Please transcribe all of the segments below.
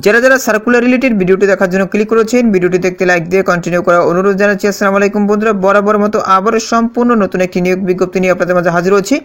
যারা যারা circular related ভিডিওটি দেখার জন্য ক্লিক করেছেন, ভিডিওটি দেখতে লাইক দিয়ে কন্টিনিউ করার অনুরোধ জানাচ্ছি। আসসালামু আলাইকুম বন্ধুরা, বরাবর মতো আবারও সম্পূর্ণ নতুন একটি নিয়োগ বিজ্ঞপ্তি নিয়ে আপনাদের মাঝে হাজির হচ্ছি।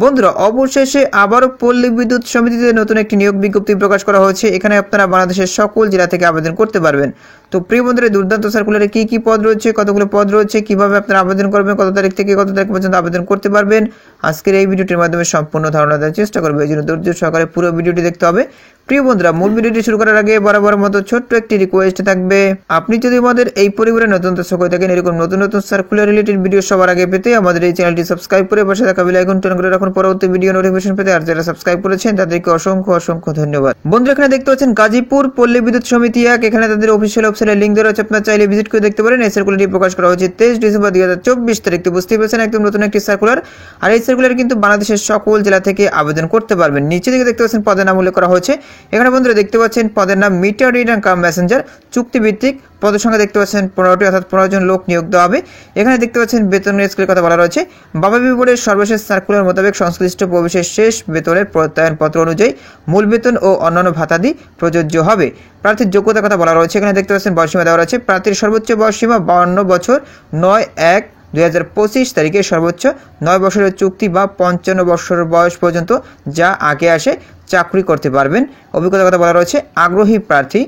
বন্ধুরা, অবশেষে আবারও পল্লী বিদ্যুৎ সমিতিতে নতুন একটি নিয়োগ বিজ্ঞপ্তি প্রকাশ করা হয়েছে। এখানে আপনারা বাংলাদেশের সকল জেলা থেকে আবেদন করতে পারবেন। তো প্রিয় বন্ধুরা, দুর্দান্ত সার্কুলারে কি কি পদ রয়েছে, কতগুলো পদ রয়েছে, কিভাবে আপনারা আবেদন করবেন, কত তারিখ থেকে কত তারিখ পর্যন্ত আবেদন করতে পারবেন, আজকের এই ভিডিওটির মাধ্যমে সম্পূর্ণ ধারণা দেওয়ার চেষ্টা করবো। এই জন্য ধৈর্য সহকারে পুরো ভিডিওটি দেখতে হবে। প্রিয় বন্ধুরা, মূল ভিডিওটি শুরু করার আগে বরাবর মতো ছোট্ট একটি রিকোয়েস্ট থাকবে, আপনি যদি আমাদের এই পরিবারের নতুন দর্শক হয়ে থাকেন, এরকম নতুন নতুন সার্কুলার রিলেটেড ভিডিও সবার আগে পেতে আমাদের এই চ্যানেলটি সাবস্ক্রাইব করে পাশে থাকা বেল আইকন টন করে রাখুন পরবর্তী ভিডিও নোটিফিকেশন পেতে। আর যারা সাবস্ক্রাইব করেছেন তাদেরকে অসংখ্য অসংখ্য ধন্যবাদ। বন্ধুরা, এখানে দেখতে পাচ্ছেন গাজীপুর পল্লী বিদ্যুৎ সমিতি 1, এখানে তাদের অফিসিয়াল ওয়েবসাইটের লিঙ্ক দেওয়া আছে, আপনারা চাইলে ভিজিট করে দেখতে পারেন। এই সার্কুলারটি প্রকাশ করা হয়েছে 23 ডিসেম্বর 2024 তারিখে। বুঝতেই পারছেন একদম নতুন একটি সার্কুলার। আর এই সার্কুলার কিন্তু বাংলাদেশের সকল জেলা থেকে আবেদন করতে পারবেন। নিচে দিকে দেখতে পাচ্ছেন পদের নাম উল্লেখ করা হয়েছে। এখানে বন্ধুরা দেখতে পাচ্ছেন পদের নাম মিটার রিডার কাম মেসেঞ্জার, চুক্তিভিত্তিক। পদের সংখ্যা দেখতে পাচ্ছেন 15টি, অর্থাৎ 15 জন লোক নিয়োগ দেওয়া হবে। এখানে দেখতে পাচ্ছেন বেতনের স্কেলের কথা বলা রয়েছে। বাবাবি বোর্ডের সর্বশেষ সার্কুলার মোতাবেক সংশ্লিষ্ট প্রবেশের শেষ বেতনের প্রত্যয়নপত্র অনুযায়ী মূল বেতন ও অন্যান্য ভাতাদি প্রযোজ্য হবে। প্রার্থীর যোগ্যতার কথা বলা রয়েছে। এখানে দেখতে পাচ্ছেন বয়সীমা দেওয়া রয়েছে। প্রার্থীর সর্বোচ্চ বয়সীমা 52 বছর, 9/1/2025 তারিখে সর্বোচ্চ 9 বছরের চুক্তি বা 55 বছর বয়স পর্যন্ত যা আগে আসে চাকরি করতে পারবেন। অভিজ্ঞতার কথা বলা রয়েছে। আগ্রহী প্রার্থী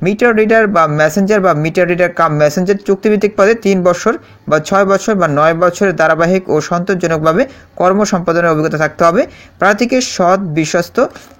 মিটার রিডার বা মেসেঞ্জার বা মিটার রিডার কাম মেসেঞ্জার চুক্তিভিত্তিক পদে 3 বছর বা 6 বছর বা 9 বছরের ধারাবাহিক ও সন্তোষজনকভাবে কর্ম সম্পাদনের অভিজ্ঞতা থাকতে হবে। প্রার্থীকে সৎ, বিশ্বস্ত,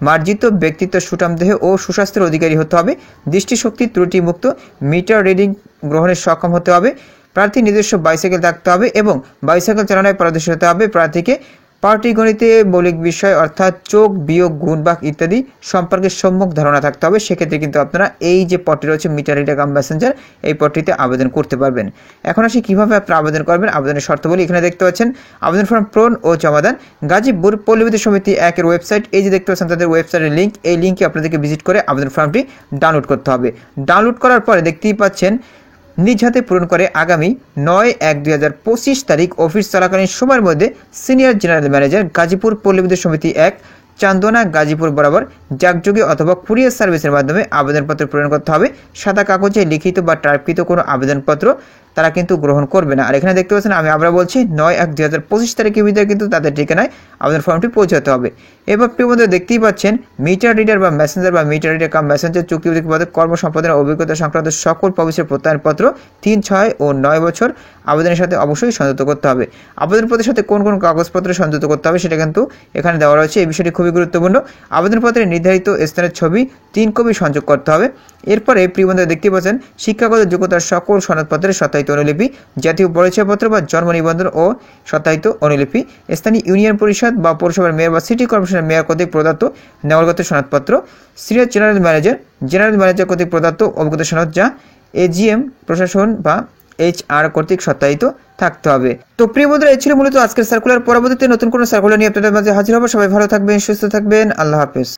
মার্জিত ব্যক্তিত্ব, সুঠামদেহ ও সুস্বাস্থ্যের অধিকারী হতে হবে। দৃষ্টিশক্তি ত্রুটিমুক্ত মিটার রিডিং গ্রহণে সক্ষম হতে হবে। প্রার্থী নিজস্ব বাইসাইকেল থাকতে হবে এবং বাইসাইকেল চালানোয় পারদর্শী হতে হবে। প্রার্থীকে পাটিগণিতে মৌলিক বিষয় অর্থাৎ যোগ, বিয়োগ, গুণ, ভাগ ইত্যাদি সম্পর্কে সম্যক ধারণা থাকতে হবে। সেক্ষেত্রে কিন্তু আপনারা এই যে পদটি রয়েছে মিটার রিডার কাম মেসেঞ্জার, এই পদটিতে আবেদন করতে পারবেন। এখন আসি কিভাবে আপনারা আবেদন করবেন, আবেদনের শর্তাবলী। এখানে দেখতে পাচ্ছেন আবেদন ফর্ম পূরণ ও জমাদান। গাজীপুর পল্লী বিদ্যুৎ সমিতি 1 এর ওয়েবসাইট, এই যে দেখতে পাচ্ছেন তাদের ওয়েবসাইটের লিঙ্ক, এই লিঙ্কে আপনাদেরকে ভিজিট করে আবেদন ফর্মটি ডাউনলোড করতে হবে। ডাউনলোড করার পরে দেখতেই পাচ্ছেন নিজ হাতে পূরণ করে আগামী 9/1/2025 তারিখ অফিস চলাকালীন সময়ের মধ্যে সিনিয়র জেনারেল ম্যানেজার গাজীপুর পল্লী বিদ্যুৎ সমিতি 1, চান্দনা, গাজীপুর বরাবর ডাকযোগে অথবা কুরিয়ার সার্ভিসের মাধ্যমে আবেদনপত্র প্রেরণ করতে হবে। সাদা কাগজে লিখিত বা টাইপকৃত কোনো আবেদনপত্র তারা কিন্তু গ্রহণ করবে না। আর এখানে দেখতে পাচ্ছেন আমি আবার বলছি 9/1/2025 তারিখের ভিতরে কিন্তু তাদের ঠিকানায় আবেদন ফর্মটি পৌঁছাতে হবে। এবার প্রিয় বন্ধুরা দেখতেই পাচ্ছেন মিটার রিডার বা মেসেঞ্জার বা মিটার রিডার কাম মেসেঞ্জার চুক্তিভিত্তিক পদে কর্ম সম্পাদনের অভিজ্ঞতা সংক্রান্ত সকল প্রবেশের প্রত্যয়নপত্র 3, 6 ও 9 বছর আবেদনের সাথে অবশ্যই সংযুক্ত করতে হবে। আবেদনপত্রের সাথে কোন কোন কাগজপত্র সংযুক্ত করতে হবে সেটা কিন্তু এখানে দেওয়া রয়েছে। এই বিষয়টি খুবই গুরুত্বপূর্ণ। আবেদনপত্রের নির্ধারিত স্থানের ছবি 3 কপি সংযোগ করতে হবে। এরপরে প্রিয় বন্ধুরা দেখতে পাচ্ছেন শিক্ষাগত যোগ্যতার সকল সনদপত্রের সত্যায়িত অনুলিপি, জাতীয় পরিচয়পত্র বা জন্ম নিবন্ধন ও সত্যায়িত অনুলিপি, স্থানীয় ইউনিয়ন পরিষদ বা পৌরসভার মেয়র বা সিটি কর্পোরেশনের মেয়র কর্তৃক প্রদত্ত নেওয়াগত সনদপত্র, সিনিয়র জেনারেল ম্যানেজার কর্তৃক প্রদত্ত অভিজ্ঞতা সনদ যা এজিএম প্রশাসন বা HR কর্তৃক সত্যায়িত থাকতে হবে। তো প্রিয় বন্ধুরা, এই ছিল মূলত আজকের সার্কুলার। পরবর্তীতে নতুন কোনো সার্কুলার নিয়ে আপনাদের মাঝে হাজির হবো। সবাই ভালো থাকবেন, সুস্থ থাকবেন। আল্লাহ হাফেজ।